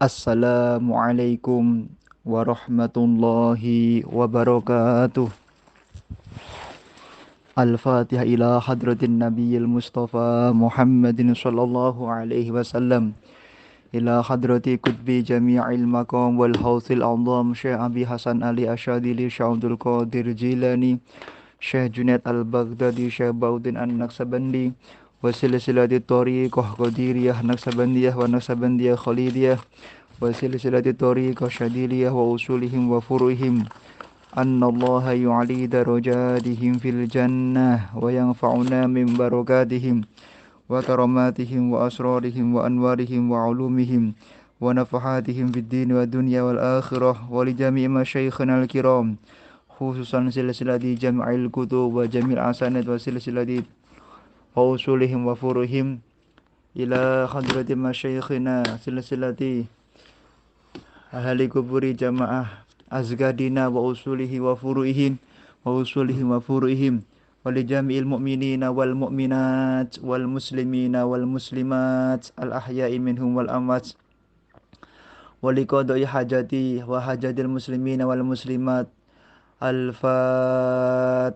Assalamualaikum warahmatullahi wabarakatuh. Al-Fatihah ila hadratin Nabiyil Mustafa Muhammadin sallallahu alaihi wasallam. Ila hadrati kutbi jami'il maqam wal hawthil a'zam Syekh Abi Hasan Ali Asyadili Syekh Abdul Qadir Jilani Syekh Junaid Al-Baghdadi Syekh Baudin An-Naksabandi wa silsilati tariqah Qadiriyah Naksabandiyah wa Naksabandiyah Khalidiyah wa silsilati tariqah Syadiliyah wa usulihim wa furuhim أن الله يعلي درجاتهم في الجنة وينفعنا من بركاتهم وكراماتهم وأسرارهم وأنوارهم وعلومهم ونفحاتهم في الدين والدنيا والآخرة ولجميع مشايخنا الكرام خصوصا سلسلة جمع الكتب وجميع الأسانيد وسلسلة وأصولهم وفروعهم إلى حضرة مشايخنا سلسلة أهل قبور جماعة azgadina wa usulihi wa furu'ihim wa usulihim wa furu'ihim wa li jami'il mu'minina wal mu'minat wal muslimina wal muslimat al ahya'i minhum wal amwat wa li qada'i hajati wa hajatil muslimina wal muslimat. Al-Fatihah.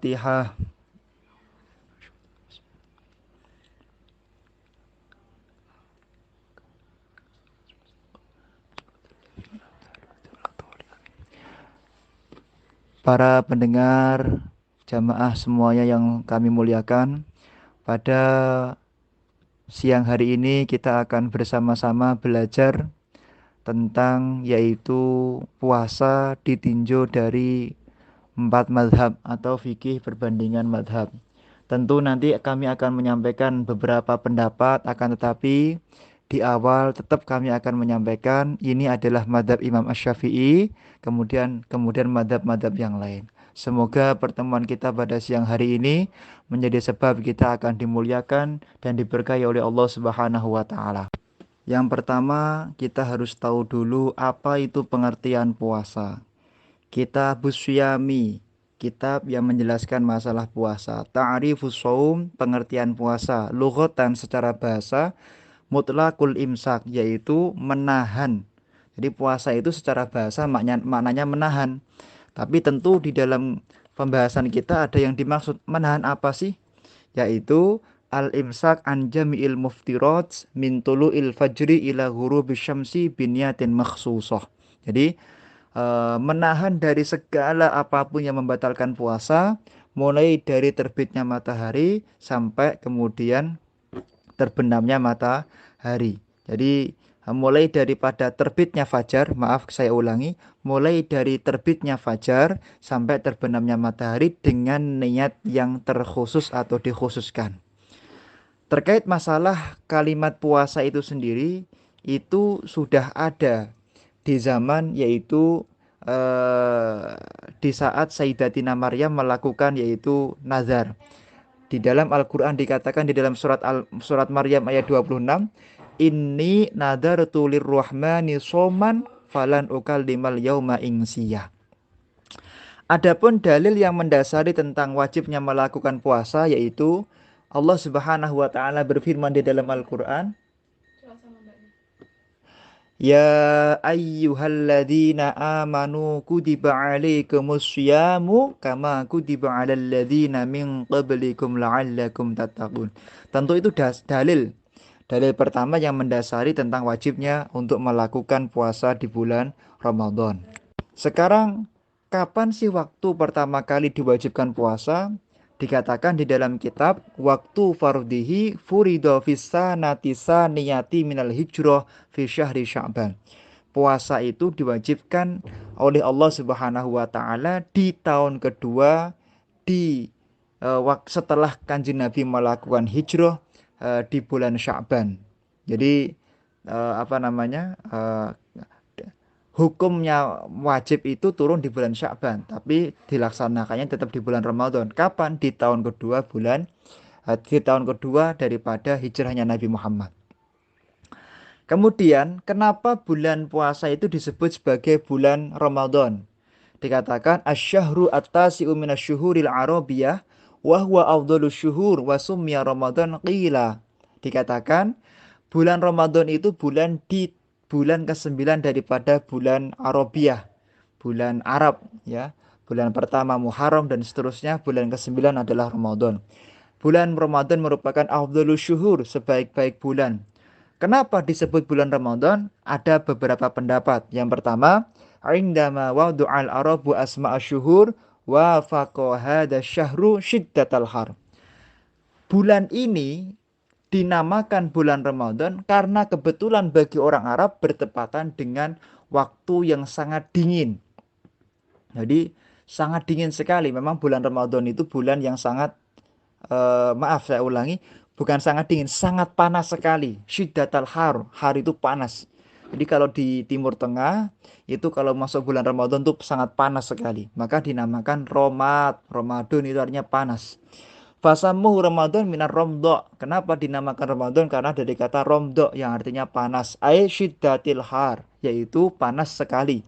Para pendengar jamaah semuanya yang kami muliakan, pada siang hari ini kita akan bersama-sama belajar tentang yaitu puasa ditinjau dari 4 madhab atau fikih perbandingan madhab. Tentu nanti kami akan menyampaikan beberapa pendapat, akan tetapi di awal tetap kami akan menyampaikan ini adalah madhab Imam Asy-Syafi'i, kemudian madhab-madhab yang lain. Semoga pertemuan kita pada siang hari ini menjadi sebab kita akan dimuliakan dan diberkahi oleh Allah Subhanahu wa taala. Yang pertama, kita harus tahu dulu apa itu pengertian puasa. Kitabus Syiyami, kitab yang menjelaskan masalah puasa. Ta'rifus shaum, pengertian puasa. Lughatan secara bahasa, mutlaqul imsak, yaitu menahan. Jadi puasa itu secara bahasa maknanya menahan. Tapi tentu di dalam pembahasan kita ada yang dimaksud menahan apa sih? Yaitu al-imsak an jami'il muftirat min tulu'il fajri ila ghurubis syamsi binyatin makhsusah. Jadi menahan dari segala apapun yang membatalkan puasa, mulai dari terbitnya matahari sampai kemudian terbenamnya matahari. Jadi mulai daripada terbitnya fajar, maaf saya ulangi, mulai dari terbitnya fajar sampai terbenamnya matahari dengan niat yang terkhusus atau dikhususkan. Terkait masalah kalimat puasa itu sendiri, itu sudah ada di zaman yaitu di saat Sayyidatina Maryam melakukan yaitu nazar. Di dalam Al-Qur'an dikatakan di dalam surat Maryam ayat 26, Inni nadartu lirrahmani soman falan ukallimal yauma insiyah. Adapun dalil yang mendasari tentang wajibnya melakukan puasa yaitu Allah Subhanahu wa taala berfirman di dalam Al-Qur'an, Ya ayyuhalladzina amanu kutiba alaikumus syiyamu kama kutiba alal ladzina min qablikum la'allakum tattaqun. Tentu itu dalil. Dalil pertama yang mendasari tentang wajibnya untuk melakukan puasa di bulan Ramadan. Sekarang, kapan sih waktu pertama kali diwajibkan puasa? Dikatakan di dalam kitab waktu fardhihi furido fissanati saniyati minal hijrah fi syahri Sya'ban. Puasa itu diwajibkan oleh Allah Subhanahu wa taala di tahun kedua setelah Kanjeng Nabi melakukan hijrah di bulan Sya'ban. Jadi hukumnya wajib itu turun di bulan Sya'ban, tapi dilaksanakannya tetap di bulan Ramadan. Kapan? Di tahun kedua daripada hijrahnya Nabi Muhammad. Kemudian, kenapa bulan puasa itu disebut sebagai bulan Ramadan? Dikatakan asy-syahru at-tasi'u minasyuhuril arabiyyah wa huwa afdhalus syuhur wa summiya Ramadan qila. Dikatakan bulan Ramadan itu bulan bulan ke-9 daripada bulan Arabiah, bulan Arab ya. Bulan pertama Muharram dan seterusnya, bulan ke-9 adalah Ramadan. Bulan Ramadan merupakan afdhalus syuhur, sebaik-baik bulan. Kenapa disebut bulan Ramadan? Ada beberapa pendapat. Yang pertama, indama wadu'al arabu asma'a syuhur wa faqa hadha syahru syiddatal har. Bulan ini dinamakan bulan Ramadan karena kebetulan bagi orang Arab bertepatan dengan waktu yang sangat dingin. Jadi sangat dingin sekali. Memang bulan Ramadan itu bulan yang sangat maaf saya ulangi, bukan sangat dingin, sangat panas sekali. Syiddatal har, har itu panas. Jadi kalau di Timur Tengah itu kalau masuk bulan Ramadan itu sangat panas sekali. Maka dinamakan Romad. Ramadan itu artinya panas. Fasamuhu Ramadan minar romdo. Kenapa dinamakan Ramadan? Karena dari kata romdo yang artinya panas. Ay syiddatil har, yaitu panas sekali.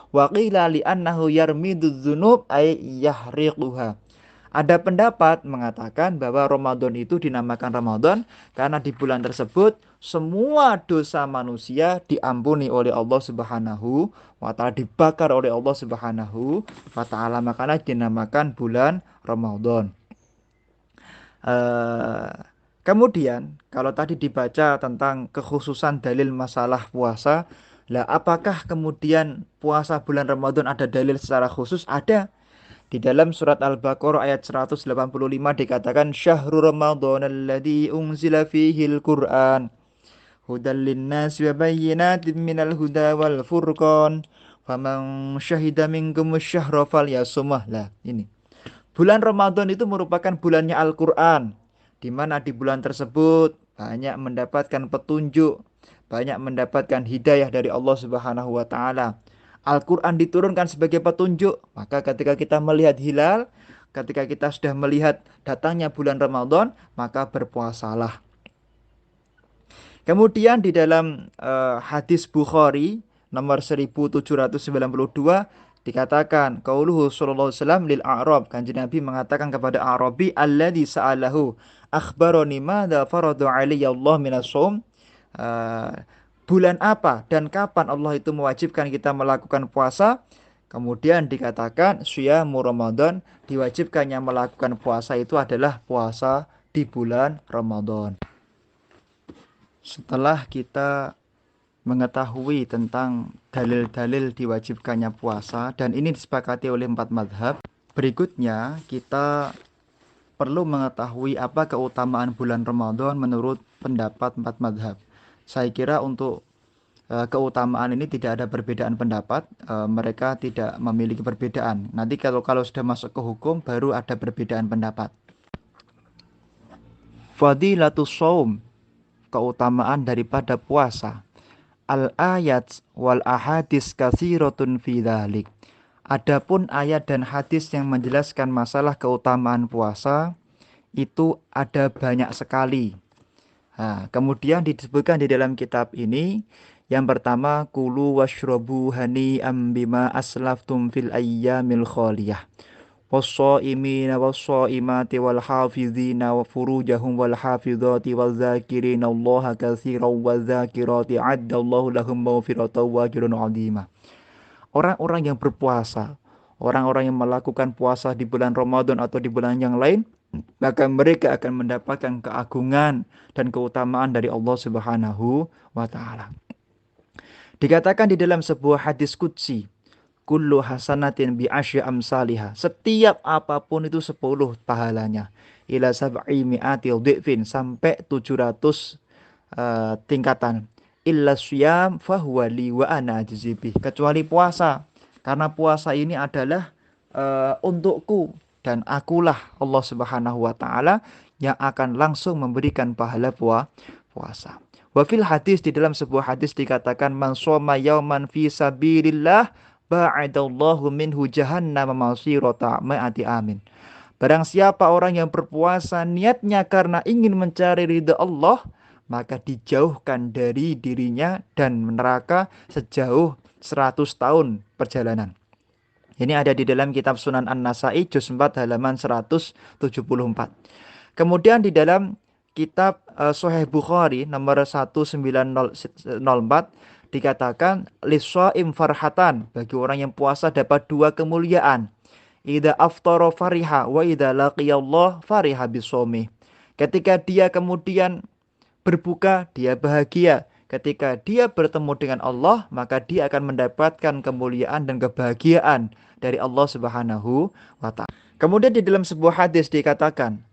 Wa qila li annahu yarmidudz dzunub ay yahriquha. Ada pendapat mengatakan bahwa Ramadan itu dinamakan Ramadan karena di bulan tersebut semua dosa manusia diampuni oleh Allah Subhanahu wa taala, dibakar oleh Allah Subhanahu wa taala, makanya dinamakan bulan Ramadan. Kemudian kalau tadi dibaca tentang kekhususan dalil masalah puasa, lah apakah kemudian puasa bulan Ramadan ada dalil secara khusus? Ada. Di dalam surat Al-Baqarah ayat 185 dikatakan syahrul ramadhan alladzi unzila fihil Qur'an hudal linnas wa bayyinatin minal huda wal furqan faman syahida minkum syahra falyasumah. Lah ini. Bulan Ramadan itu merupakan bulannya Al-Qur'an, di mana di bulan tersebut banyak mendapatkan petunjuk, banyak mendapatkan hidayah dari Allah Subhanahu wa taala. Al-Quran diturunkan sebagai petunjuk. Maka ketika kita melihat hilal, ketika kita sudah melihat datangnya bulan Ramadan, maka berpuasalah. Kemudian di dalam hadis Bukhari nomor 1792 dikatakan qauluhu sallallahu alaihi wasallam lil a'rab, kanjeng Nabi mengatakan kepada Arabi alladzi sa'alahu akhbarani madza farada alayya Allah minas shaum. Bulan apa dan kapan Allah itu mewajibkan kita melakukan puasa? Kemudian dikatakan syiyamu Ramadan, diwajibkannya melakukan puasa itu adalah puasa di bulan Ramadan. Setelah kita mengetahui tentang dalil-dalil diwajibkannya puasa, dan ini disepakati oleh 4 mazhab, berikutnya kita perlu mengetahui apa keutamaan bulan Ramadan menurut pendapat 4 mazhab. Saya kira untuk keutamaan ini tidak ada perbedaan pendapat, mereka tidak memiliki perbedaan. Nanti kalau sudah masuk ke hukum baru ada perbedaan pendapat. Fadilatus shaum, keutamaan daripada puasa. Al-ayat wal ahadis katsiratun fi dzalik. Adapun ayat dan hadis yang menjelaskan masalah keutamaan puasa itu ada banyak sekali. Nah, kemudian disebutkan di dalam kitab ini, yang pertama kulu washrobu hani'am bima aslaftum fil ayyamil khaliyah was-shaimina was-shaimati wal hafizina wa furujahum wal hafizati wal zakirina Allaha katsiran waz zakirati addallahu lahum maghfiratan wa ajran 'azima. Orang-orang yang berpuasa, orang-orang yang melakukan puasa di bulan Ramadan atau di bulan yang lain, maka mereka akan mendapatkan keagungan dan keutamaan dari Allah Subhanahu wa taala. Dikatakan di dalam sebuah hadis qudsi, kullu hasanatin bi asyi amsalihah. Setiap apapun itu 10 pahalanya. Ila sab'i mi'ati dhifin, sampai 700 tingkatan. Illa syiyam fahuwa li wa ana ajzibih. Kecuali puasa. Karena puasa ini adalah untukku dan akulah Allah Subhanahu wa taala yang akan langsung memberikan pahala puasa. Wa fil hadis, di dalam sebuah hadis dikatakan man shoma yauman fi sabilillah ba'adallahu minhu jahannam masirata ma'ati amin. Barang siapa orang yang berpuasa niatnya karena ingin mencari ridha Allah, maka dijauhkan dari dirinya dan neraka sejauh 100 tahun perjalanan. Ini ada di dalam kitab Sunan An-Nasai juz 4 halaman 174. Kemudian di dalam kitab Sahih Bukhari nomor 1904 Dikatakan liswaim farhatan, bagi orang yang puasa dapat dua kemuliaan. Idza aftara fariha wa idza laqiyallah fariha bisomih. Ketika dia kemudian berbuka, dia bahagia. Ketika dia bertemu dengan Allah, maka dia akan mendapatkan kemuliaan dan kebahagiaan dari Allah Subhanahu wa taala. Kemudian di dalam sebuah hadis dikatakan,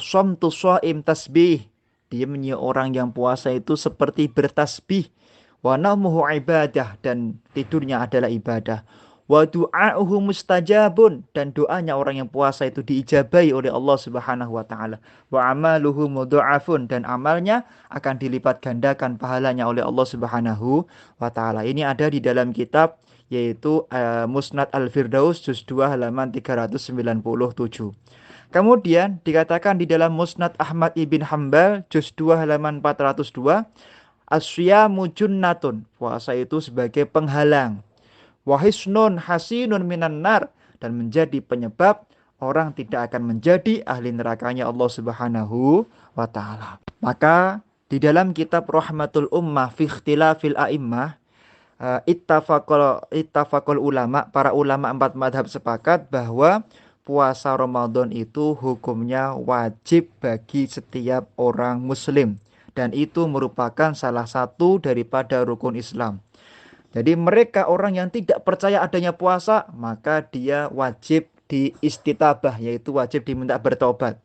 somtu shaim tasbih. Diamnya orang yang puasa itu seperti bertasbih. Wa naumuhu ibadah, dan tidurnya adalah ibadah. Wa du'a'uhu mustajabun, dan doanya orang yang puasa itu diijabai oleh Allah Subhanahu wa taala. Wa amaluhu mudha'afun, dan amalnya akan dilipat gandakan pahalanya oleh Allah Subhanahu wa taala. Ini ada di dalam kitab yaitu Musnad Al-Firdaus juz 2 halaman 397. Kemudian dikatakan di dalam Musnad Ahmad ibn Hambal juz 2 halaman 402, asyamu junnatun, puasa itu sebagai penghalang, wahisnun hasinun minan nar, dan menjadi penyebab orang tidak akan menjadi ahli nerakanya Allah Subhanahu wa taala. Maka di dalam kitab Rahmatul Ummah fi Ikhtilafil A'immah, ittafaqul ulama, para ulama empat madhab sepakat bahwa puasa Ramadan itu hukumnya wajib bagi setiap orang muslim, dan itu merupakan salah satu daripada rukun Islam. Jadi mereka orang yang tidak percaya adanya puasa, maka dia wajib diistitabah, yaitu wajib diminta bertobat.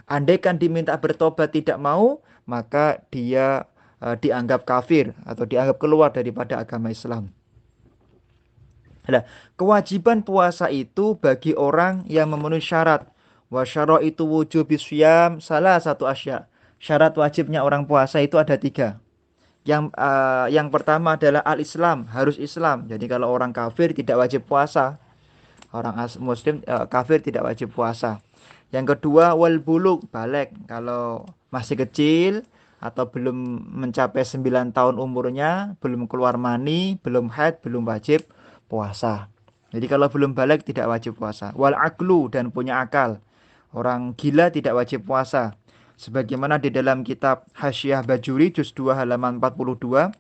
Andaikan diminta bertobat tidak mau, maka dia dianggap kafir atau dianggap keluar daripada agama Islam. Nah, kewajiban puasa itu bagi orang yang memenuhi syarat. Wa syaraitu wujubis syiyam salah satu asya. Syarat wajibnya orang puasa itu ada tiga. Yang pertama adalah al-Islam, harus Islam. Jadi kalau orang kafir tidak wajib puasa. Orang muslim kafir tidak wajib puasa. Yang kedua wal bulug, balik. Kalau masih kecil atau belum mencapai 9 tahun umurnya, belum keluar mani, belum haid, belum wajib puasa. Jadi kalau belum balik tidak wajib puasa. Wal aqlu, dan punya akal. Orang gila tidak wajib puasa. Sebagaimana di dalam kitab Hasyiah Bajuri juz 2 halaman 42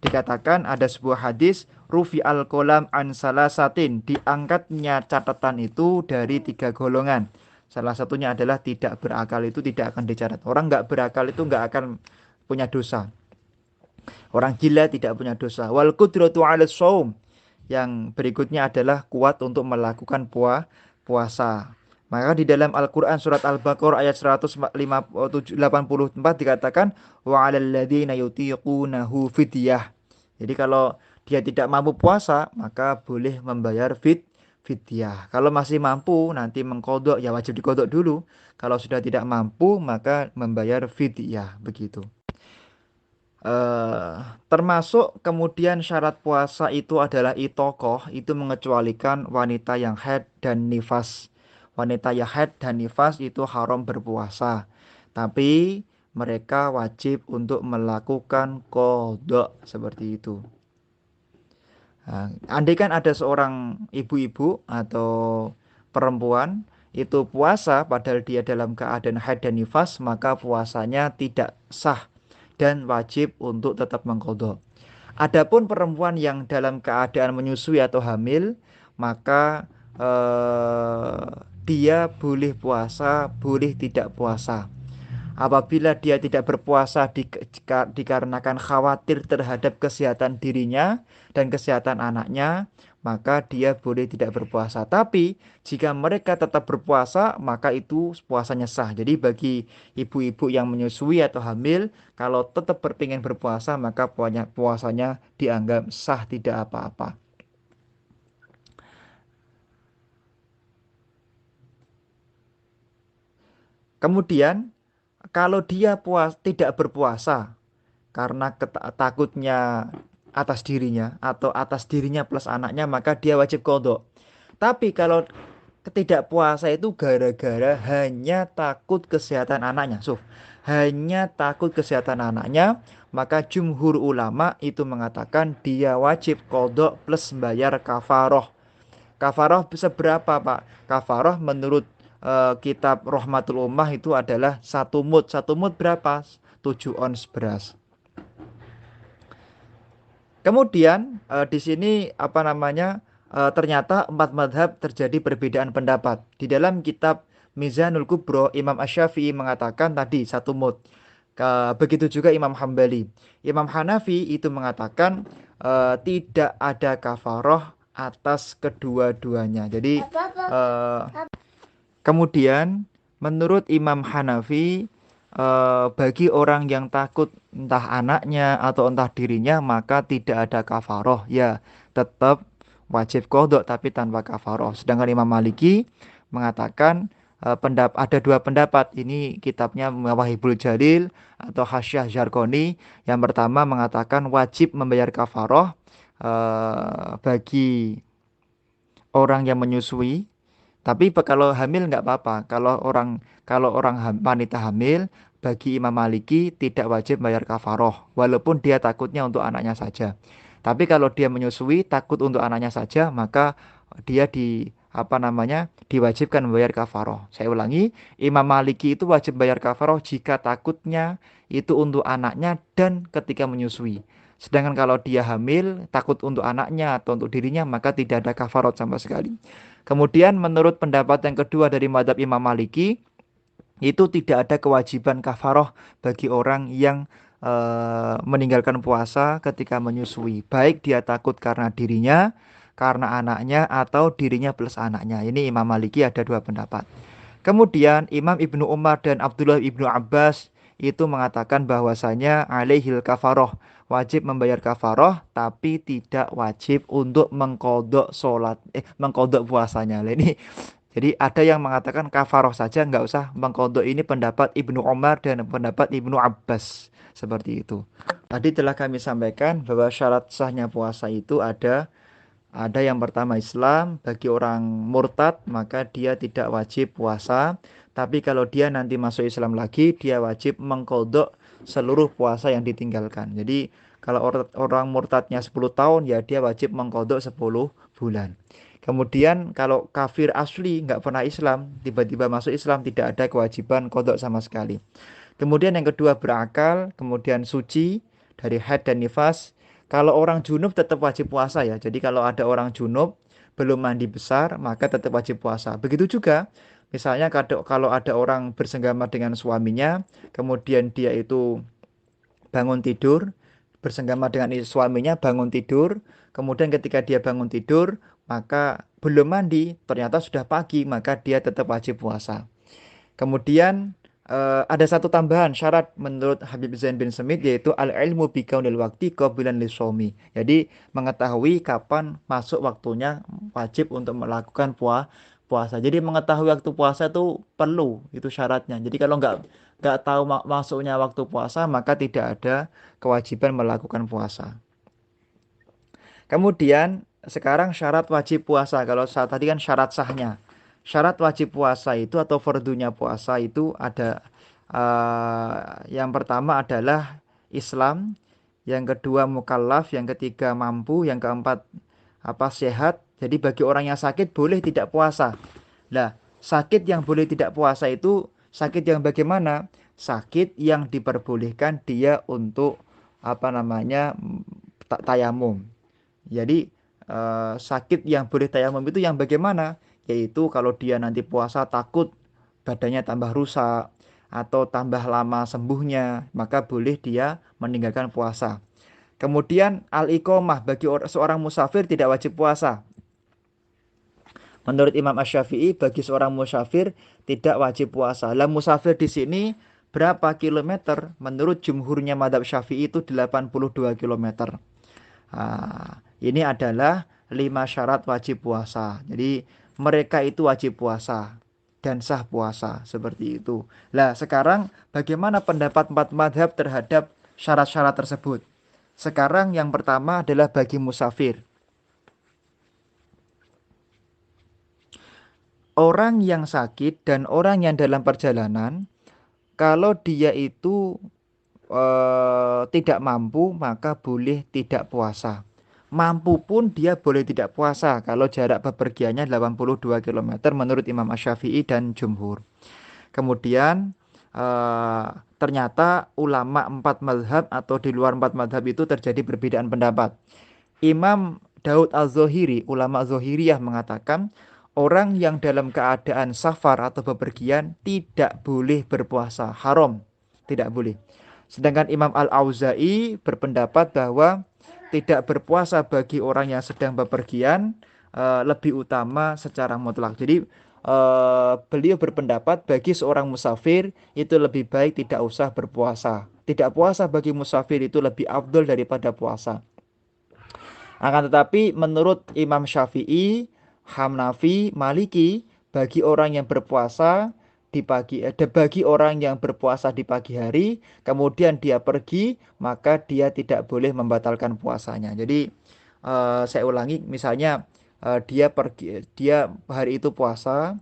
dikatakan ada sebuah hadis, rufi al-qalam an salasatin, diangkatnya catatan itu dari 3 golongan. Salah satunya adalah tidak berakal, itu tidak akan dicatat. Orang nggak berakal itu nggak akan punya dosa. Orang gila tidak punya dosa. Wal qudratu 'ala shaum. Yang berikutnya adalah kuat untuk melakukan puasa. Maka di dalam Al-Quran surat Al-Baqarah ayat 184 dikatakan wa 'alal ladzina yutiqunahu fidyah. Jadi kalau dia tidak mampu puasa, maka boleh membayar fidyah. Kalau masih mampu nanti mengkodok, ya wajib dikodok dulu. Kalau sudah tidak mampu, maka membayar fidyah, begitu. Termasuk kemudian syarat puasa itu adalah itokoh, itu mengecualikan wanita yang haid dan nifas. Wanita yang haid dan nifas itu haram berpuasa, tapi mereka wajib untuk melakukan kodok seperti itu. Andai kan ada seorang ibu-ibu atau perempuan itu puasa padahal dia dalam keadaan haid dan nifas, maka puasanya tidak sah dan wajib untuk tetap mengqadha. Adapun perempuan yang dalam keadaan menyusui atau hamil, maka dia boleh puasa, boleh tidak puasa. Apabila dia tidak berpuasa dikarenakan khawatir terhadap kesehatan dirinya dan kesehatan anaknya, maka dia boleh tidak berpuasa. Tapi jika mereka tetap berpuasa, maka itu puasanya sah. Jadi bagi ibu-ibu yang menyusui atau hamil, kalau tetap berpingin berpuasa, maka puasanya dianggap sah, tidak apa-apa. Kemudian kalau dia tidak berpuasa karena takutnya atas dirinya atau atas dirinya plus anaknya, maka dia wajib qadha. Tapi kalau ketidakpuasa itu gara-gara hanya takut kesehatan anaknya, hanya takut kesehatan anaknya, maka jumhur ulama itu mengatakan dia wajib qadha plus bayar kafaroh. Kafaroh seberapa, Pak? Kafaroh menurut kitab Rahmatul Ummah itu adalah 1 mud. 1 mud berapa? 7 ons beras. Kemudian di sini apa namanya ternyata empat madhab terjadi perbedaan pendapat. Di dalam kitab Mizanul Kubro, Imam Asy-Syafi'i mengatakan tadi satu mud. Begitu juga Imam Hambali. Imam Hanafi itu mengatakan tidak ada kafaroh atas kedua-duanya. Jadi eh, kemudian menurut Imam Hanafi bagi orang yang takut entah anaknya atau entah dirinya maka tidak ada kafaroh. Ya, tetap wajib qodok tapi tanpa kafaroh. Sedangkan Imam Maliki mengatakan ada dua pendapat. Ini kitabnya Mawahibul Jalil atau Hasyiah Zarqoni. Yang pertama mengatakan wajib membayar kafaroh bagi orang yang menyusui. Tapi kalau hamil nggak apa-apa. Kalau orang wanita hamil bagi Imam Maliki tidak wajib bayar kafaroh walaupun dia takutnya untuk anaknya saja. Tapi kalau dia menyusui takut untuk anaknya saja maka dia diwajibkan membayar kafaroh. Saya ulangi, Imam Maliki itu wajib bayar kafaroh jika takutnya itu untuk anaknya dan ketika menyusui. Sedangkan kalau dia hamil, takut untuk anaknya atau untuk dirinya, maka tidak ada kafarot sama sekali. Kemudian menurut pendapat yang kedua dari madhab Imam Maliki, itu tidak ada kewajiban kafaroh bagi orang yang meninggalkan puasa ketika menyusui. Baik dia takut karena dirinya, karena anaknya, atau dirinya plus anaknya. Ini Imam Maliki ada dua pendapat. Kemudian Imam Ibnu Umar dan Abdullah Ibnu Abbas itu mengatakan bahwasanya alaihil kafaroh, wajib membayar kafaroh tapi tidak wajib untuk mengkodok puasanya. Nah, ini jadi ada yang mengatakan kafaroh saja nggak usah mengkodok. Ini pendapat Ibnu Umar dan pendapat Ibnu Abbas seperti itu. Tadi telah kami sampaikan bahwa syarat sahnya puasa itu ada yang pertama Islam, bagi orang murtad maka dia tidak wajib puasa. Tapi kalau dia nanti masuk Islam lagi, dia wajib mengkodok seluruh puasa yang ditinggalkan. Jadi kalau orang murtadnya 10 tahun, ya dia wajib mengkodok 10 bulan. Kemudian kalau kafir asli, nggak pernah Islam, tiba-tiba masuk Islam, tidak ada kewajiban kodok sama sekali. Kemudian yang kedua berakal, kemudian suci dari haid dan nifas. Kalau orang junub tetap wajib puasa ya. Jadi kalau ada orang junub belum mandi besar maka tetap wajib puasa. Begitu juga misalnya kalau ada orang bersenggama dengan suaminya, kemudian dia itu bangun tidur, bersenggama dengan suaminya bangun tidur, kemudian ketika dia bangun tidur maka belum mandi, ternyata sudah pagi, maka dia tetap wajib puasa. Kemudian ada satu tambahan syarat menurut Habib Zain bin Semit yaitu al-ilmu bikaunil wakti qabilan lisomi. Jadi mengetahui kapan masuk waktunya wajib untuk melakukan puasa. Jadi mengetahui waktu puasa itu perlu, itu syaratnya. Jadi kalau nggak tahu masuknya waktu puasa maka tidak ada kewajiban melakukan puasa. Kemudian sekarang syarat wajib puasa. Kalau saat tadi kan syarat sahnya. Syarat wajib puasa itu atau fardunya puasa itu ada yang pertama adalah Islam, yang kedua mukallaf, yang ketiga mampu, yang keempat sehat. Jadi bagi orang yang sakit boleh tidak puasa. Nah, sakit yang boleh tidak puasa itu sakit yang bagaimana? Sakit yang diperbolehkan dia untuk tayamum. Jadi sakit yang boleh tayamum itu yang bagaimana? Yaitu kalau dia nanti puasa takut badannya tambah rusak atau tambah lama sembuhnya, maka boleh dia meninggalkan puasa. Kemudian al-iqomah bagi seorang musafir tidak wajib puasa. Menurut Imam Asy-Syafi'i bagi seorang musafir tidak wajib puasa. Lah musafir di sini berapa kilometer? Menurut jumhurnya madhab Syafi'i itu 82 kilometer. Ini adalah 5 syarat wajib puasa. Jadi mereka itu wajib puasa dan sah puasa seperti itu. Nah, sekarang bagaimana pendapat empat madhab terhadap syarat-syarat tersebut? Sekarang yang pertama adalah bagi musafir. Orang yang sakit dan orang yang dalam perjalanan, kalau dia itu tidak mampu, maka boleh tidak puasa. Mampu pun dia boleh tidak puasa kalau jarak bepergiannya 82 kilometer menurut Imam Asy-Syafi'i dan Jumhur. Kemudian ternyata ulama 4 mazhab atau di luar 4 mazhab itu terjadi perbedaan pendapat. Imam Daud Az-Zohiri, ulama Zohiriyah mengatakan orang yang dalam keadaan safar atau bepergian tidak boleh berpuasa, haram, tidak boleh. Sedangkan Imam Al-Auza'i berpendapat bahwa tidak berpuasa bagi orang yang sedang bepergian lebih utama secara mutlak. Jadi beliau berpendapat bagi seorang musafir itu lebih baik tidak usah berpuasa. Tidak puasa bagi musafir itu lebih afdol daripada puasa. Akan tetapi menurut Imam Syafi'i, Hanafi, Maliki, bagi orang yang berpuasa bagi orang yang berpuasa di pagi hari, kemudian dia pergi, maka dia tidak boleh membatalkan puasanya. Jadi saya ulangi, misalnya dia hari itu puasa,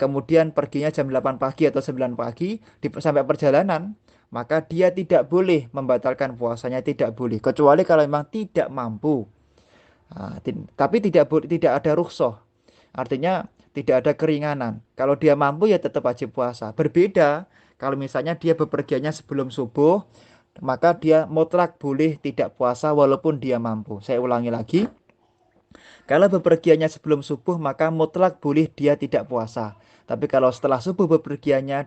kemudian perginya jam 8 pagi atau 9 pagi, sampai perjalanan, maka dia tidak boleh membatalkan puasanya, tidak boleh, kecuali kalau memang tidak mampu. Tapi tidak ada rukhsah. Artinya tidak ada keringanan. Kalau dia mampu ya tetap wajib puasa. Berbeda kalau misalnya dia bepergiannya sebelum subuh, maka dia mutlak boleh tidak puasa walaupun dia mampu. Saya ulangi lagi. Kalau bepergiannya sebelum subuh, maka mutlak boleh dia tidak puasa. Tapi kalau setelah subuh bepergiannya,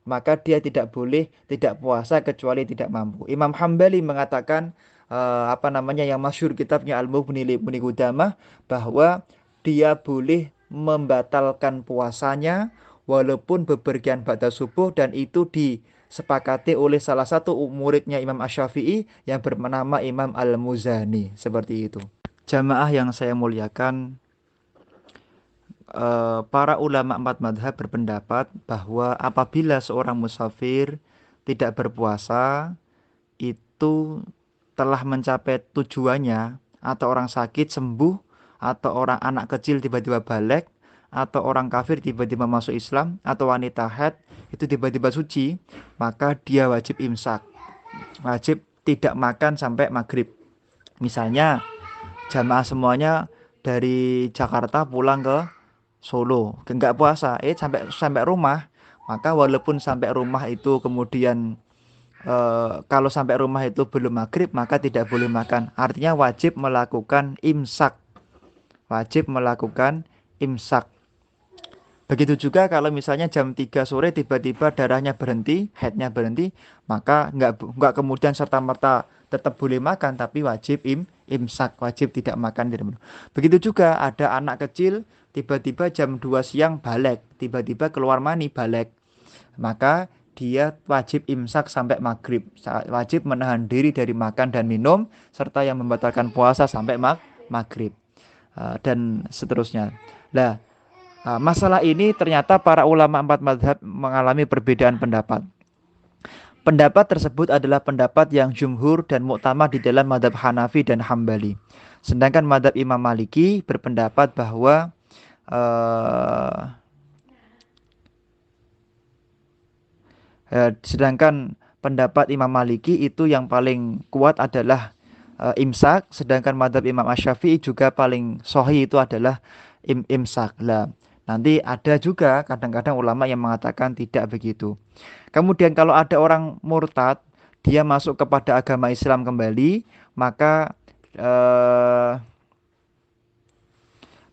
maka dia tidak boleh tidak puasa kecuali tidak mampu. Imam Hambali mengatakan yang masyhur kitabnya Al-Mughni li Ibnu Qudamah, bahwa dia boleh membatalkan puasanya walaupun bepergian ba'da subuh, dan itu disepakati oleh salah satu muridnya Imam Asy-Syafi'i yang bernama Imam Al-Muzani. Seperti itu. Jamaah yang saya muliakan, para ulama 4 mazhab berpendapat bahwa apabila seorang musafir tidak berpuasa, itu telah mencapai tujuannya, atau orang sakit sembuh, atau orang anak kecil tiba-tiba balik, atau orang kafir tiba-tiba masuk Islam, atau wanita haid itu tiba-tiba suci, maka dia wajib imsak, wajib tidak makan sampai maghrib. Misalnya jamaah semuanya dari Jakarta pulang ke Solo, enggak puasa, sampai rumah, maka walaupun sampai rumah itu kemudian kalau sampai rumah itu belum maghrib, maka tidak boleh makan. Artinya wajib melakukan imsak, wajib melakukan imsak. Begitu juga kalau misalnya jam 3 sore tiba-tiba darahnya berhenti, haidnya berhenti, maka enggak kemudian serta-merta tetap boleh makan, tapi wajib imsak, wajib tidak makan. Begitu juga ada anak kecil tiba-tiba jam 2 siang balik, tiba-tiba keluar mani balik, maka dia wajib imsak sampai maghrib, wajib menahan diri dari makan dan minum, serta yang membatalkan puasa sampai maghrib, dan seterusnya. Nah, masalah ini ternyata para ulama 4 mazhab mengalami perbedaan pendapat. Pendapat tersebut adalah pendapat yang jumhur dan muktamad di dalam mazhab Hanafi dan Hambali. Sedangkan mazhab Imam Maliki berpendapat bahwa sedangkan pendapat Imam Maliki itu yang paling kuat adalah imsak, sedangkan mazhab Imam Asy-Syafi'i juga paling sahih itu adalah imsak. Lah, nanti ada juga kadang-kadang ulama yang mengatakan tidak begitu. Kemudian kalau ada orang murtad, dia masuk kepada agama Islam kembali, maka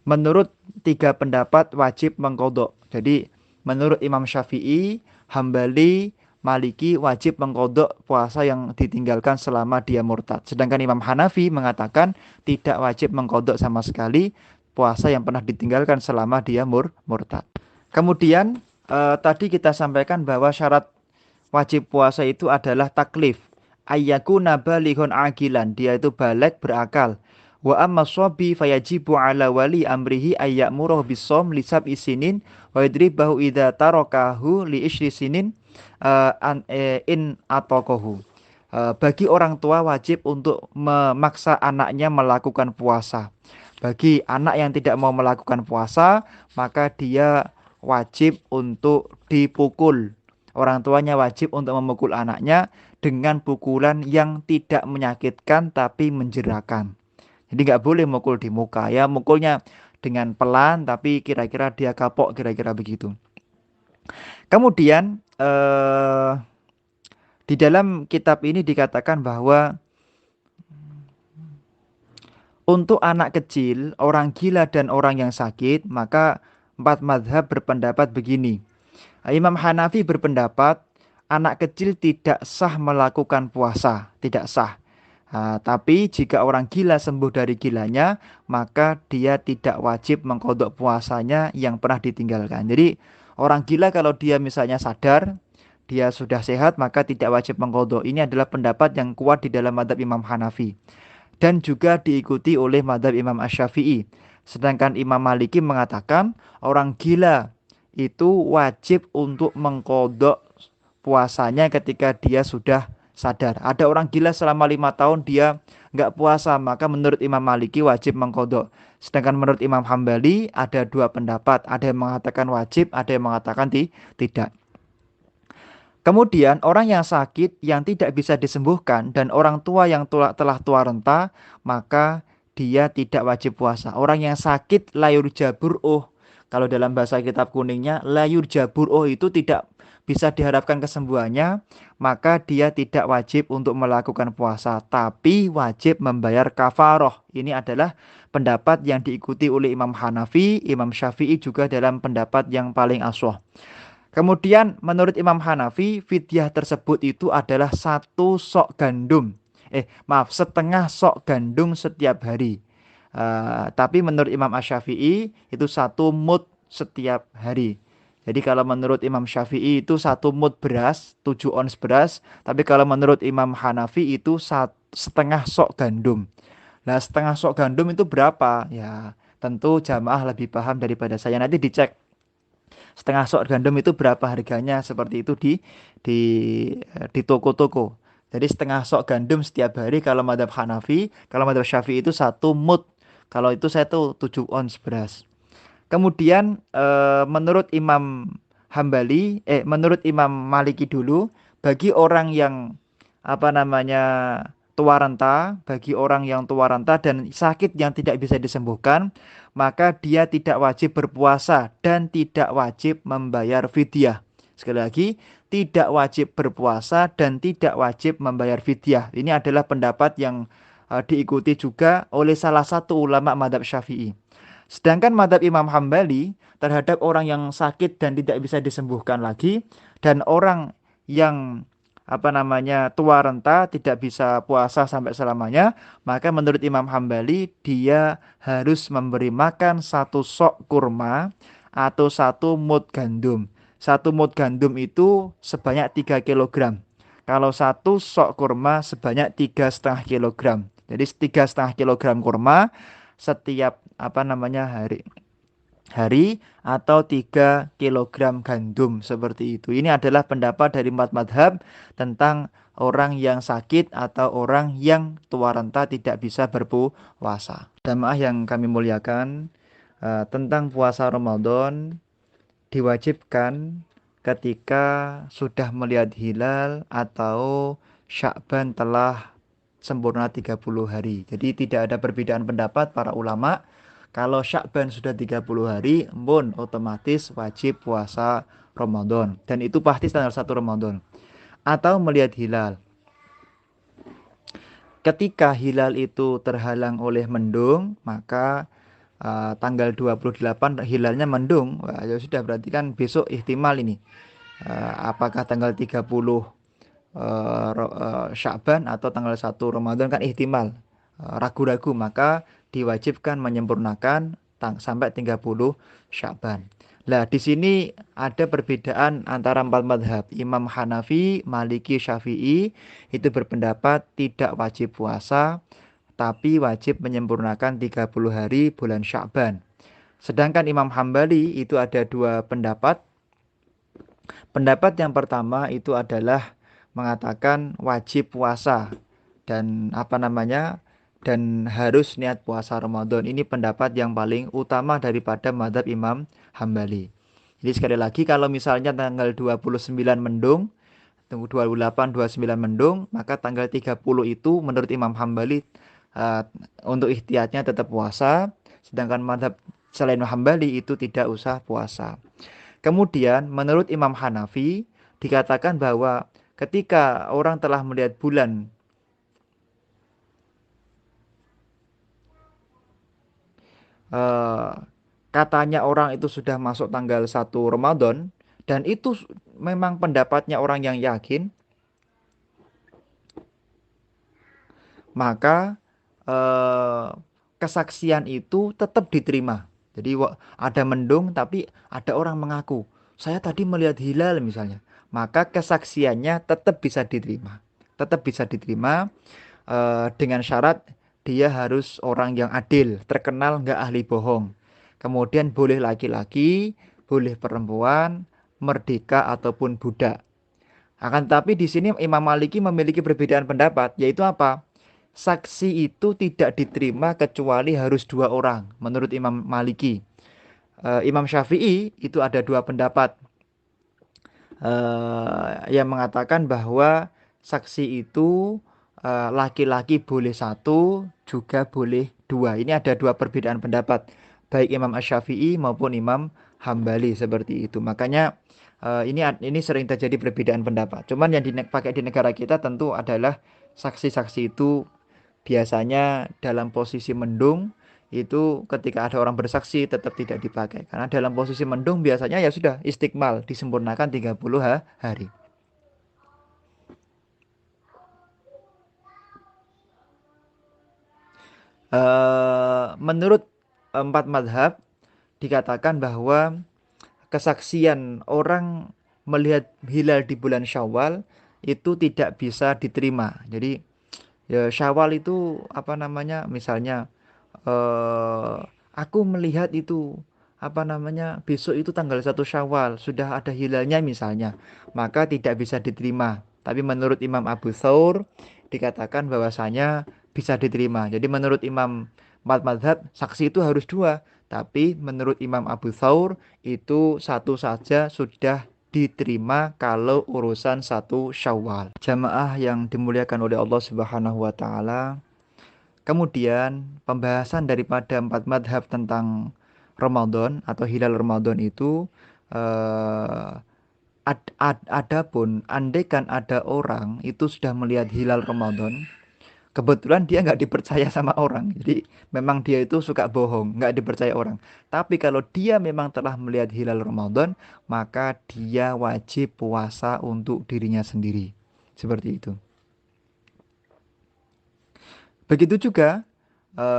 menurut 3 pendapat wajib mengqadha. Jadi menurut Imam Syafi'i, Hambali, Maliki wajib mengqadha puasa yang ditinggalkan selama dia murtad. Sedangkan Imam Hanafi mengatakan tidak wajib mengqadha sama sekali puasa yang pernah ditinggalkan selama dia murtad. Kemudian tadi kita sampaikan bahwa syarat wajib puasa itu adalah taklif. Ayyakuna balighun aqilan, dia itu balik berakal. Wa amma shabi fayajibu ala wali amrihi ayyamuru bisom li sab'i sinin wa yadribahu idza tarakahu li ishri sinin in ataqahu. Bagi orang tua wajib untuk memaksa anaknya melakukan puasa. Bagi anak yang tidak mau melakukan puasa, maka dia wajib untuk dipukul. Orang tuanya wajib untuk memukul anaknya dengan pukulan yang tidak menyakitkan tapi menjerakan. Jadi nggak boleh mukul di muka, ya mukulnya dengan pelan tapi kira-kira dia kapok, kira-kira begitu. Kemudian Di dalam kitab ini dikatakan bahwa untuk anak kecil, orang gila dan orang yang sakit, maka empat mazhab berpendapat begini. Imam Hanafi berpendapat anak kecil tidak sah melakukan puasa, tidak sah. Tapi jika orang gila sembuh dari gilanya, maka dia tidak wajib mengkodok puasanya yang pernah ditinggalkan. Jadi orang gila kalau dia misalnya sadar, dia sudah sehat, maka tidak wajib mengkodok. Ini adalah pendapat yang kuat di dalam madhab Imam Hanafi. Dan juga diikuti oleh madhab Imam Asy-Syafi'i. Sedangkan Imam Maliki mengatakan orang gila itu wajib untuk mengkodok puasanya ketika dia sudah sadar. Ada orang gila selama 5 tahun dia nggak puasa, maka menurut Imam Maliki wajib mengkodok. Sedangkan menurut Imam Hambali ada dua pendapat, ada yang mengatakan wajib, ada yang mengatakan tidak. Kemudian orang yang sakit yang tidak bisa disembuhkan dan orang tua yang telah tua renta, maka dia tidak wajib puasa. Orang yang sakit layur jabur kalau dalam bahasa kitab kuningnya layur jabur itu tidak bisa diharapkan kesembuhannya, maka dia tidak wajib untuk melakukan puasa, tapi wajib membayar kafaroh. Ini adalah pendapat yang diikuti oleh Imam Hanafi, Imam Syafi'i juga dalam pendapat yang paling ashwah. Kemudian menurut Imam Hanafi, fidyah tersebut itu adalah satu sok gandum. Setengah sok gandum setiap hari. Tapi menurut Imam Asy-Syafi'i itu satu mud setiap hari. Jadi kalau menurut Imam Syafi'i itu satu mud beras, 7 ons beras. Tapi kalau menurut Imam Hanafi itu setengah sok gandum. Nah, setengah sok gandum itu berapa? Ya, tentu jamaah lebih paham daripada saya. Nanti dicek setengah sok gandum itu berapa harganya, seperti itu di di toko-toko. Jadi setengah sok gandum setiap hari kalau madhab Hanafi, kalau madhab Syafi'i itu satu mud. Kalau itu saya tuh 7 ons beras. Kemudian menurut Imam menurut Imam Maliki dulu, bagi orang yang apa namanya tua renta, bagi orang yang tua renta dan sakit yang tidak bisa disembuhkan, maka dia tidak wajib berpuasa dan tidak wajib membayar fidyah. Sekali lagi, tidak wajib berpuasa dan tidak wajib membayar fidyah. Ini adalah pendapat yang diikuti juga oleh salah satu ulama madhab Syafi'i. Sedangkan madhab Imam Hambali terhadap orang yang sakit dan tidak bisa disembuhkan lagi, dan orang yang tua renta tidak bisa puasa sampai selamanya, maka menurut Imam Hambali dia harus memberi makan satu sok kurma atau satu mud gandum. Satu mud gandum itu sebanyak 3 kilogram. Kalau satu sok kurma sebanyak 3,5 kilogram. Jadi 3,5 kilogram kurma setiap hari atau 3 kilogram gandum, seperti itu. Ini adalah pendapat dari empat madhab tentang orang yang sakit atau orang yang tua renta tidak bisa berpuasa. Jamaah yang kami muliakan, tentang puasa Ramadan diwajibkan ketika sudah melihat hilal atau Sya'ban telah sempurna 30 hari. Jadi tidak ada perbedaan pendapat para ulama. Kalau Sya'ban sudah 30 hari, pun otomatis wajib puasa Ramadan. Dan itu pasti tanggal 1 Ramadan. Atau melihat hilal. Ketika hilal itu terhalang oleh mendung, maka tanggal 28 hilalnya mendung. Wah, ya sudah, berarti kan besok ihtimal ini. Apakah tanggal 30 Sya'ban atau tanggal 1 Ramadan, kan ihtimal. Ragu-ragu, maka diwajibkan menyempurnakan sampai 30 Sya'ban. Nah, di sini ada perbedaan antara empat madhab. Imam Hanafi, Maliki, Syafi'i itu berpendapat tidak wajib puasa, tapi wajib menyempurnakan 30 hari bulan Sya'ban. Sedangkan Imam Hambali itu ada dua pendapat. Pendapat yang pertama itu adalah mengatakan wajib puasa dan dan harus niat puasa Ramadan. Ini pendapat yang paling utama daripada madhab Imam Hambali. Jadi sekali lagi, kalau misalnya tanggal 29 mendung, tunggu 28, 29 mendung, maka tanggal 30 itu menurut Imam Hambali untuk ikhtiatnya tetap puasa. Sedangkan madhab selain Hambali itu tidak usah puasa. Kemudian menurut Imam Hanafi dikatakan bahwa ketika orang telah melihat bulan eh, katanya orang itu sudah masuk tanggal 1 Ramadan dan itu memang pendapatnya orang yang yakin, maka eh, kesaksian itu tetap diterima. Jadi ada mendung tapi ada orang mengaku, saya tadi melihat hilal misalnya, maka kesaksiannya tetap bisa diterima. Tetap bisa diterima dengan syarat dia harus orang yang adil, terkenal nggak ahli bohong. Kemudian boleh laki-laki, boleh perempuan, merdeka ataupun budak. Akan tetapi di sini Imam Maliki memiliki perbedaan pendapat, yaitu apa? Saksi itu tidak diterima kecuali harus 2 orang, menurut Imam Maliki. Imam Syafi'i itu ada 2 pendapat yang mengatakan bahwa saksi itu laki-laki boleh 1, juga boleh 2. Ini ada 2 perbedaan pendapat, baik Imam Asy-Syafi'i maupun Imam Hambali seperti itu. Makanya ini sering terjadi perbedaan pendapat. Cuman yang dipakai di negara kita tentu adalah saksi-saksi itu biasanya dalam posisi mendung, itu ketika ada orang bersaksi tetap tidak dipakai. Karena dalam posisi mendung biasanya ya sudah istiqmal, disempurnakan 30 hari. Menurut 4 mazhab dikatakan bahwa kesaksian orang melihat hilal di bulan Syawal itu tidak bisa diterima. Jadi ya Syawal itu apa namanya? Misalnya eh, aku melihat itu apa namanya? Besok itu tanggal 1 Syawal sudah ada hilalnya misalnya, maka tidak bisa diterima. Tapi menurut Imam Abu Thawr dikatakan bahwasanya bisa diterima. Jadi menurut Imam empat mazhab saksi itu harus 2. Tapi menurut Imam Abu Thawr itu 1 saja sudah diterima kalau urusan 1 Syawal. Jamaah yang dimuliakan oleh Allah Subhanahu wa taala. Kemudian pembahasan daripada 4 mazhab tentang Ramadan atau hilal Ramadan itu eh, adapun andaikan ada orang itu sudah melihat hilal Ramadan, kebetulan dia nggak dipercaya sama orang. Jadi memang dia itu suka bohong, nggak dipercaya orang. Tapi kalau dia memang telah melihat hilal Ramadan, maka dia wajib puasa untuk dirinya sendiri. Seperti itu. Begitu juga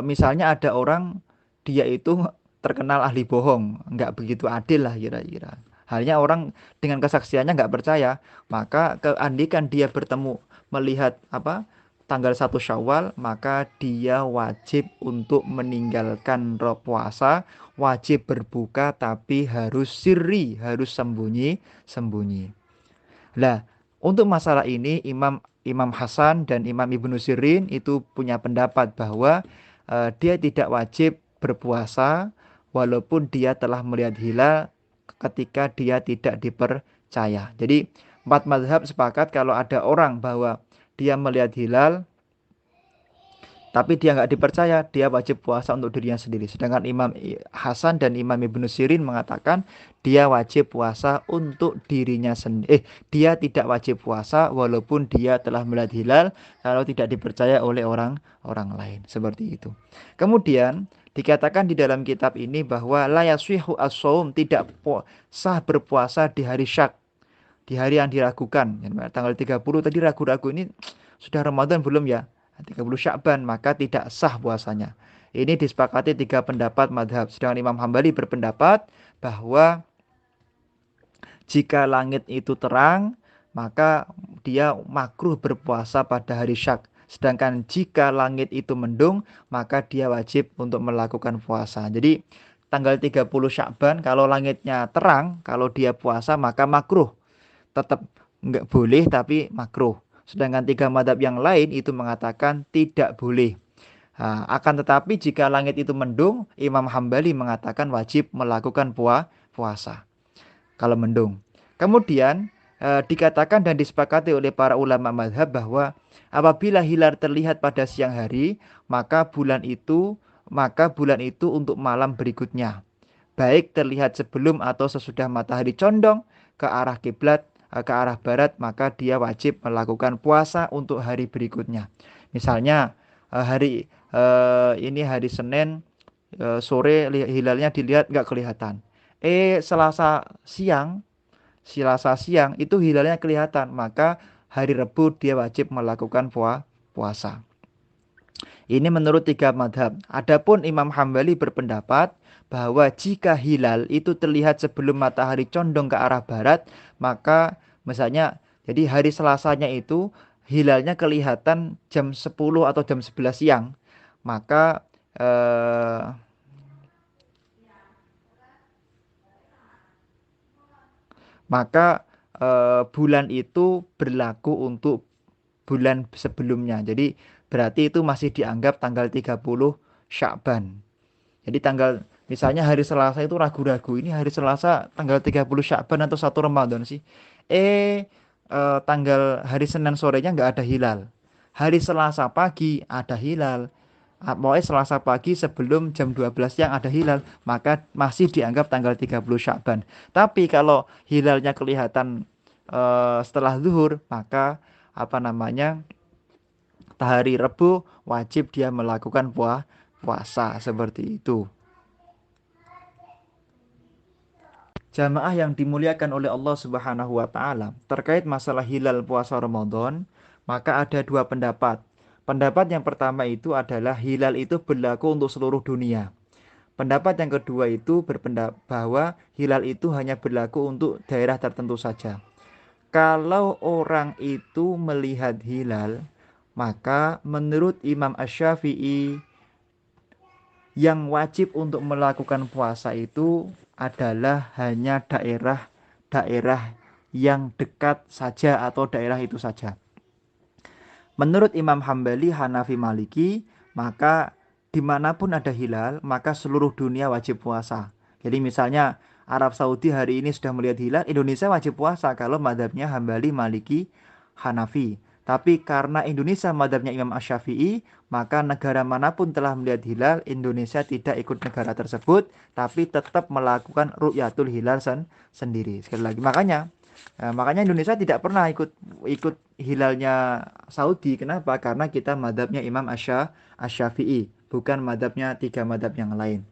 misalnya ada orang dia itu terkenal ahli bohong, nggak begitu adil lah kira-kira. Halnya orang dengan kesaksiannya nggak percaya, maka keandikan dia bertemu melihat apa tanggal 1 Syawal, maka dia wajib untuk meninggalkan puasa, wajib berbuka tapi harus sirri, harus sembunyi-sembunyi. Lah, untuk masalah ini Imam Imam Hasan dan Imam Ibnu Sirin itu punya pendapat bahwa dia tidak wajib berpuasa walaupun dia telah melihat hilal ketika dia tidak dipercaya. Jadi 4 mazhab sepakat kalau ada orang bahwa dia melihat hilal tapi dia nggak dipercaya, dia wajib puasa untuk dirinya sendiri. Sedangkan Imam Hasan dan Imam Ibnu Sirin mengatakan dia wajib puasa untuk dirinya sendiri. Dia tidak wajib puasa walaupun dia telah melihat hilal kalau tidak dipercaya oleh orang lain. Seperti itu. Kemudian dikatakan di dalam kitab ini bahwa la yaswihu as-shaum, tidak sah berpuasa di hari syak, di hari yang diragukan. Tanggal 30 tadi ragu-ragu ini sudah Ramadan belum ya? 30 Sya'ban, maka tidak sah puasanya. Ini disepakati 3 pendapat madhab. Sedangkan Imam Hambali berpendapat bahwa jika langit itu terang, maka dia makruh berpuasa pada hari syak. Sedangkan jika langit itu mendung, maka dia wajib untuk melakukan puasa. Jadi tanggal 30 Sya'ban kalau langitnya terang, kalau dia puasa maka makruh. Tetap nggak boleh tapi makruh. Sedangkan 3 madhab yang lain itu mengatakan tidak boleh. Nah, akan tetapi jika langit itu mendung, Imam Hambali mengatakan wajib melakukan puasa kalau mendung. Kemudian dikatakan dan disepakati oleh para ulama madhab bahwa apabila hilal terlihat pada siang hari, maka bulan itu untuk malam berikutnya, baik terlihat sebelum atau sesudah matahari condong ke arah kiblat ke arah barat, maka dia wajib melakukan puasa untuk hari berikutnya. Misalnya ini hari Senin, sore hilalnya dilihat nggak kelihatan. Siang Selasa siang itu hilalnya kelihatan, maka hari Rebu dia wajib melakukan puasa. Ini menurut tiga madhab. Adapun Imam Hambali berpendapat bahwa jika hilal itu terlihat sebelum matahari condong ke arah barat, maka misalnya jadi hari Selasanya itu hilalnya kelihatan jam 10 atau jam 11 siang, maka eh, maka bulan itu berlaku untuk bulan sebelumnya. Jadi berarti itu masih dianggap tanggal 30 Sya'ban. Jadi misalnya hari Selasa itu ragu-ragu, ini hari Selasa tanggal 30 Sya'ban atau 1 Ramadan sih. Tanggal hari Senin sorenya nggak ada hilal. Hari Selasa pagi ada hilal. Pokoknya Selasa pagi sebelum jam 12 siang ada hilal, maka masih dianggap tanggal 30 Sya'ban. Tapi kalau hilalnya kelihatan setelah zuhur, maka apa namanya? Hari Rebu wajib dia melakukan puasa seperti itu. Jamaah yang dimuliakan oleh Allah Subhanahu wa taala, terkait masalah hilal puasa Ramadan, maka ada dua pendapat. Pendapat yang pertama itu adalah hilal itu berlaku untuk seluruh dunia. Pendapat yang kedua itu berpendapat bahwa hilal itu hanya berlaku untuk daerah tertentu saja. Kalau orang itu melihat hilal, maka menurut Imam Asy-Syafi'i yang wajib untuk melakukan puasa itu adalah hanya daerah-daerah yang dekat saja atau daerah itu saja. Menurut Imam Hambali, Hanafi, Maliki, maka dimanapun ada hilal, maka seluruh dunia wajib puasa. Jadi misalnya Arab Saudi hari ini sudah melihat hilal, Indonesia wajib puasa kalau madhabnya Hambali, Maliki, Hanafi. Tapi karena Indonesia madhabnya Imam Asy-Syafi'i, maka negara manapun telah melihat hilal, Indonesia tidak ikut negara tersebut, tapi tetap melakukan ru'yatul hilal sendiri. Sekali lagi, makanya Indonesia tidak pernah ikut hilalnya Saudi. Kenapa? Karena kita madhabnya Imam Asy-Syafi'i, bukan madhabnya tiga madhab yang lain.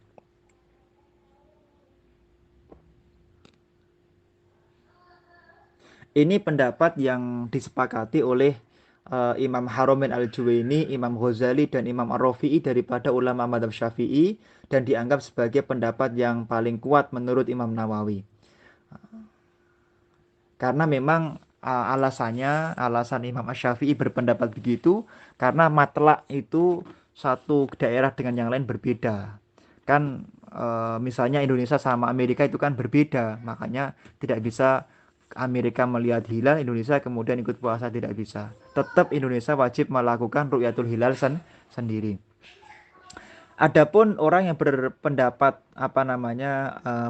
Ini pendapat yang disepakati oleh Imam Haramain Al-Juwaini, Imam Ghazali, dan Imam Ar-Rafi'i daripada ulama madhab Syafi'i, dan dianggap sebagai pendapat yang paling kuat menurut Imam Nawawi. Karena memang alasan Imam Asy-Syafi'i berpendapat begitu karena matlak itu satu daerah dengan yang lain berbeda. Kan misalnya Indonesia sama Amerika itu kan berbeda, makanya tidak bisa Amerika melihat hilal, Indonesia kemudian ikut puasa, tidak bisa. Tetap Indonesia wajib melakukan ru'yatul hilal sendiri. Adapun orang yang berpendapat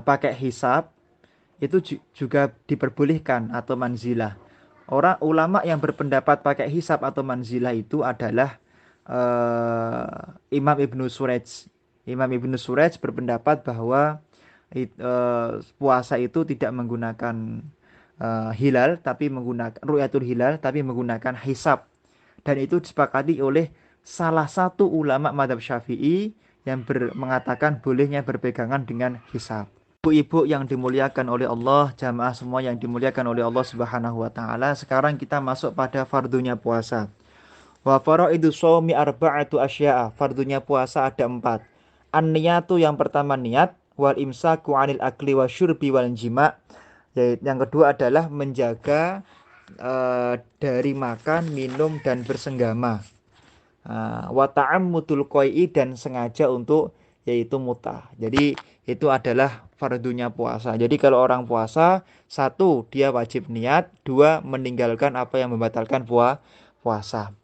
pakai hisab itu juga diperbolehkan atau manzilah. Orang ulama yang berpendapat pakai hisab atau manzilah itu adalah Imam Ibnu Suraj. Imam Ibnu Suraj berpendapat bahwa puasa itu tidak menggunakan hilal tapi menggunakan ru'yatul hilal tapi menggunakan hisab. Dan itu disepakati oleh salah satu ulama madhab Syafi'i yang mengatakan bolehnya berpegangan dengan hisab. Ibu-ibu yang dimuliakan oleh Allah, jamaah semua yang dimuliakan oleh Allah Subhanahu wa taala, sekarang kita masuk pada fardunya puasa. Wa faraidu shaumi arba'atu asya'a. Fardunya puasa ada 4. An-niyatu, yang pertama niat, wal imsaku 'anil akli wasyurbi wal jima'. Yang kedua adalah menjaga dari makan, minum dan bersenggama. Wa ta'ammudul qai'i, dan sengaja untuk yaitu mutah. Jadi itu adalah fardunya puasa. Jadi kalau orang puasa, 1 dia wajib niat, 2 meninggalkan apa yang membatalkan puasa.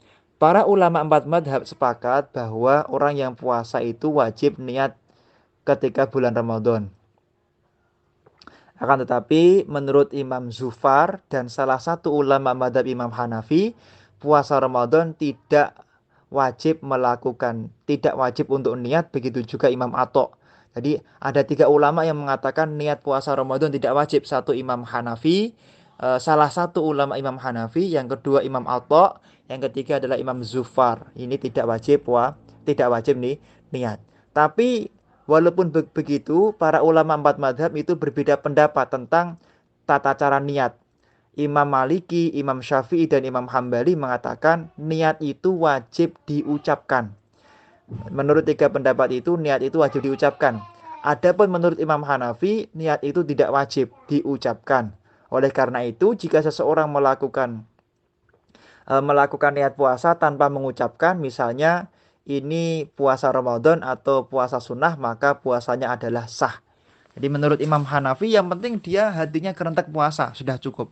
Para ulama 4 madhab sepakat bahwa orang yang puasa itu wajib niat ketika bulan Ramadan. Akan tetapi menurut Imam Zufar dan salah satu ulama madhab Imam Hanafi, puasa Ramadan tidak wajib untuk niat, begitu juga Imam Atha. Jadi ada 3 ulama yang mengatakan niat puasa Ramadan tidak wajib. 1 Imam Hanafi, salah satu ulama Imam Hanafi, yang kedua Imam Atha, yang ketiga adalah Imam Zufar. Ini tidak wajib nih niat. Tapi walaupun begitu, para ulama empat madhab itu berbeda pendapat tentang tata cara niat. Imam Maliki, Imam Syafi'i, dan Imam Hambali mengatakan niat itu wajib diucapkan. Menurut tiga pendapat itu, niat itu wajib diucapkan. Adapun menurut Imam Hanafi, niat itu tidak wajib diucapkan. Oleh karena itu, jika seseorang melakukan niat puasa tanpa mengucapkan, misalnya ini puasa Ramadan atau puasa sunnah, maka puasanya adalah sah. Jadi menurut Imam Hanafi, yang penting dia hatinya kerentek puasa, sudah cukup.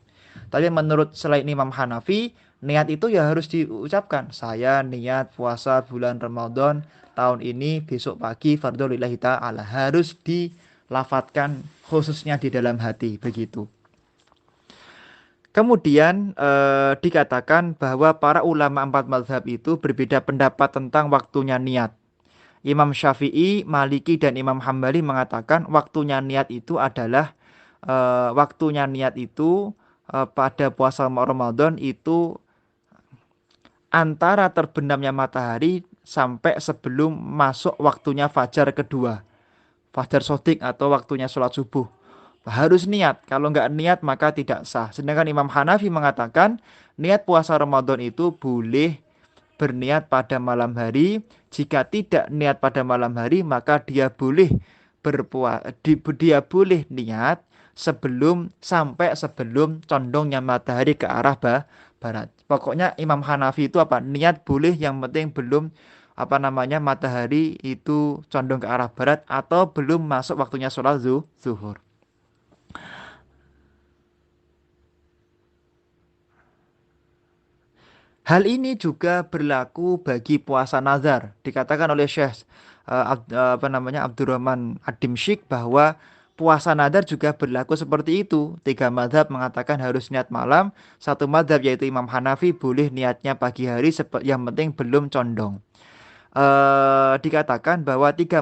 Tapi menurut selain Imam Hanafi, niat itu ya harus diucapkan. Saya niat puasa bulan Ramadan tahun ini, besok pagi fardhu lillahi ta'ala. Harus dilafatkan khususnya di dalam hati, begitu. Kemudian dikatakan bahwa para ulama empat mazhab itu berbeda pendapat tentang waktunya niat. Imam Syafi'i, Maliki, dan Imam Hambali mengatakan waktunya niat itu adalah pada puasa Ramadan itu antara terbenamnya matahari sampai sebelum masuk waktunya fajar kedua, fajar sodik atau waktunya sholat subuh. Harus niat, kalau nggak niat maka tidak sah. Sedangkan Imam Hanafi mengatakan niat puasa Ramadan itu boleh berniat pada malam hari. Jika tidak niat pada malam hari, maka dia boleh dia boleh niat sebelum condongnya matahari ke arah barat. Pokoknya Imam Hanafi itu apa? Niat boleh, yang penting belum matahari itu condong ke arah barat atau belum masuk waktunya sholat zuhur. Hal ini juga berlaku bagi puasa nazar. Dikatakan oleh Syekh Abdurrahman Ad-Dimsyik bahwa puasa nazar juga berlaku seperti itu. Tiga madhab mengatakan harus niat malam. Satu madhab yaitu Imam Hanafi boleh niatnya pagi hari, yang penting belum condong. Dikatakan bahwa tiga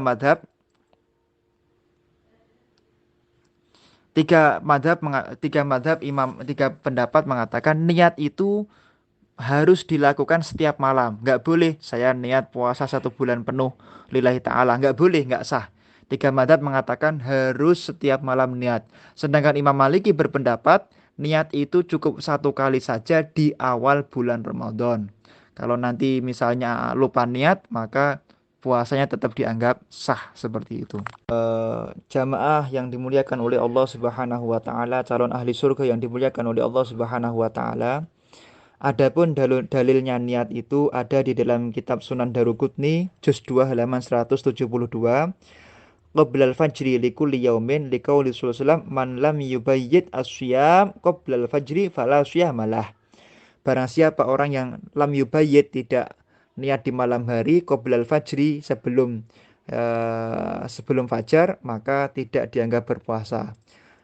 pendapat mengatakan niat itu harus dilakukan setiap malam. Nggak boleh saya niat puasa 1 bulan penuh lillahi ta'ala. Nggak boleh, nggak sah. Tiga madhab mengatakan harus setiap malam niat. Sedangkan Imam Maliki berpendapat niat itu cukup 1 kali saja di awal bulan Ramadan. Kalau nanti misalnya lupa niat, maka puasanya tetap dianggap sah, seperti itu. Jamaah yang dimuliakan oleh Allah Subhanahu wa taala, calon ahli surga yang dimuliakan oleh Allah Subhanahu wa taala. Adapun dalilnya niat itu ada di dalam kitab Sunan Daruqutni juz 2 halaman 172. Qoblal fajri likulli yaumin liqauli sallallahu man lam yubayyit asyam qoblal fajri fala syamalah. Barang siapa orang yang lam yubayyit, tidak niat di malam hari, qoblal fajri sebelum fajar, maka tidak dianggap berpuasa.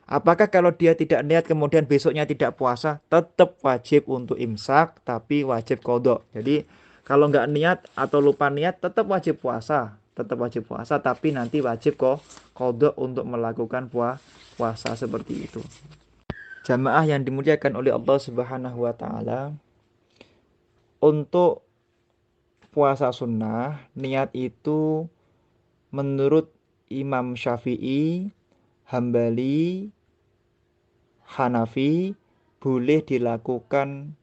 Apakah kalau dia tidak niat kemudian besoknya tidak puasa? Tetap wajib untuk imsak, tapi wajib kodok. Jadi kalau nggak niat atau lupa niat, tetap wajib puasa. Tetap wajib puasa, tapi nanti wajib kodok untuk melakukan puasa, seperti itu. Jamaah yang dimuliakan oleh Allah Subhanahu wa taala, untuk puasa sunnah, niat itu menurut Imam Syafi'i, Hambali, Hanafi boleh dilakukan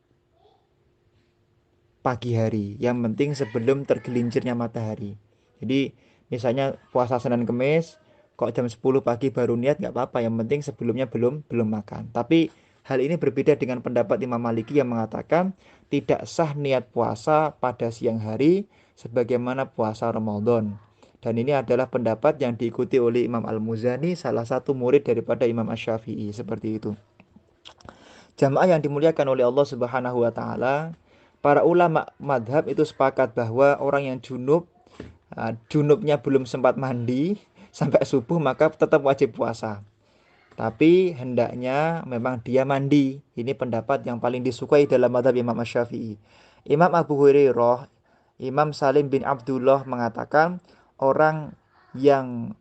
pagi hari, yang penting sebelum tergelincirnya matahari. Jadi misalnya puasa Senin Kemis, kok jam 10 pagi baru niat, nggak apa-apa, yang penting sebelumnya belum makan. Tapi hal ini berbeda dengan pendapat Imam Maliki yang mengatakan tidak sah niat puasa pada siang hari sebagaimana puasa Ramadan. Dan ini adalah pendapat yang diikuti oleh Imam Al-Muzani, salah satu murid daripada Imam Asy-Syafi'i, seperti itu. Jamaah yang dimuliakan oleh Allah Subhanahu wa taala, para ulama madhab itu sepakat bahwa orang yang junubnya belum sempat mandi sampai subuh, maka tetap wajib puasa. Tapi hendaknya memang dia mandi. Ini pendapat yang paling disukai dalam madhab Imam Asy-Syafi'i. Imam Abu Hurairah, Imam Salim bin Abdullah mengatakan orang yang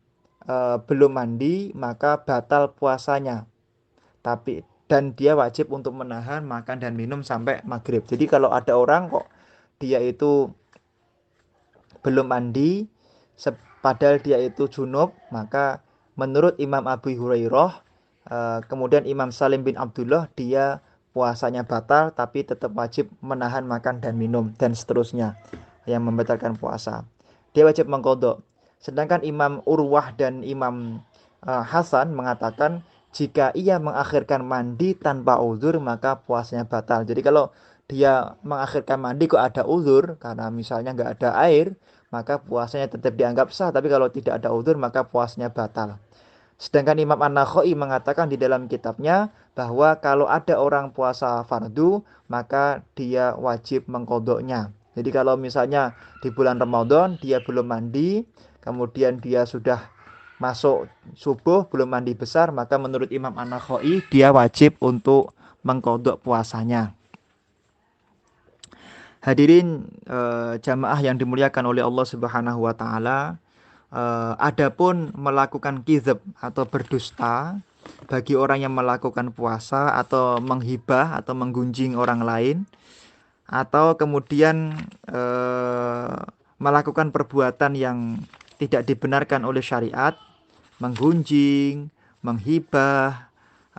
belum mandi maka batal puasanya. dan dia wajib untuk menahan makan dan minum sampai maghrib. Jadi kalau ada orang kok dia itu belum mandi, padahal dia itu junub, maka menurut Imam Abu Hurairah, kemudian Imam Salim bin Abdullah, dia puasanya batal tapi tetap wajib menahan makan dan minum dan seterusnya yang membatalkan puasa. Dia wajib mengqadha. Sedangkan Imam Urwah dan Imam Hasan mengatakan jika ia mengakhirkan mandi tanpa uzur maka puasanya batal. Jadi kalau dia mengakhirkan mandi kok ada uzur karena misalnya nggak ada air, maka puasanya tetap dianggap sah. Tapi kalau tidak ada uzur maka puasanya batal. Sedangkan Imam An-Nakhai mengatakan di dalam kitabnya bahwa kalau ada orang puasa fardu maka dia wajib mengqadhanya. Jadi kalau misalnya di bulan Ramadan dia belum mandi, kemudian dia sudah masuk subuh belum mandi besar, maka menurut Imam An-Nakhai dia wajib untuk mengqadha puasanya. Hadirin jamaah yang dimuliakan oleh Allah Subhanahu wa taala, adapun melakukan kizab atau berdusta bagi orang yang melakukan puasa atau menghibah atau menggunjing orang lain atau kemudian melakukan perbuatan yang tidak dibenarkan oleh syariat, menggunjing, menghibah,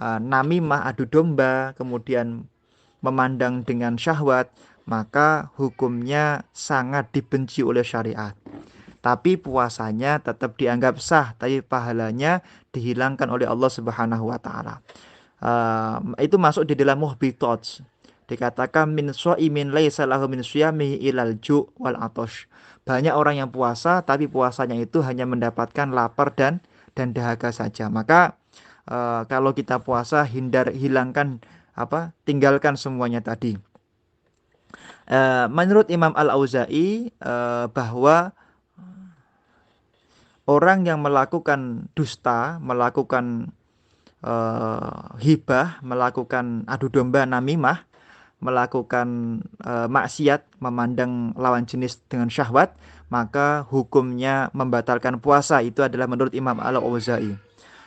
namimah, adu domba, kemudian memandang dengan syahwat, maka hukumnya sangat dibenci oleh syariat. Tapi puasanya tetap dianggap sah, tapi pahalanya dihilangkan oleh Allah Subhanahu wa taala. Itu masuk di dalam muhbitat. Dikatakan min shaimin laisa lahu min syiyamihi ilal ju' wal atash. Banyak orang yang puasa tapi puasanya itu hanya mendapatkan lapar dan dahaga saja. Maka kalau kita puasa hilangkan tinggalkan semuanya tadi. Menurut Imam Al-Auza'i bahwa orang yang melakukan dusta, melakukan hibah, melakukan adu domba, namimah, melakukan maksiat, memandang lawan jenis dengan syahwat, maka hukumnya membatalkan puasa. Itu adalah menurut Imam Al-Auza'i.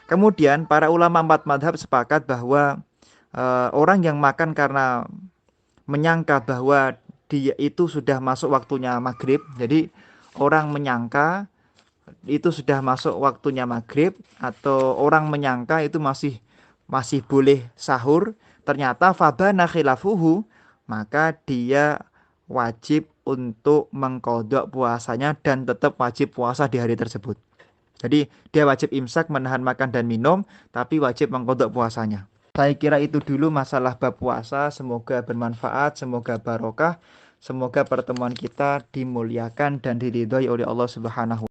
Kemudian para ulama 4 mazhab sepakat bahwa orang yang makan karena menyangka bahwa dia itu sudah masuk waktunya maghrib. Jadi orang menyangka itu sudah masuk waktunya maghrib, atau orang menyangka itu masih boleh sahur, ternyata fabana khilafuhu, maka dia wajib untuk mengqadha puasanya dan tetap wajib puasa di hari tersebut. Jadi dia wajib imsak, menahan makan dan minum, tapi wajib mengqadha puasanya. Saya kira itu dulu masalah bab puasa. Semoga bermanfaat, semoga barokah, semoga pertemuan kita dimuliakan dan diridhoi oleh Allah Subhanahu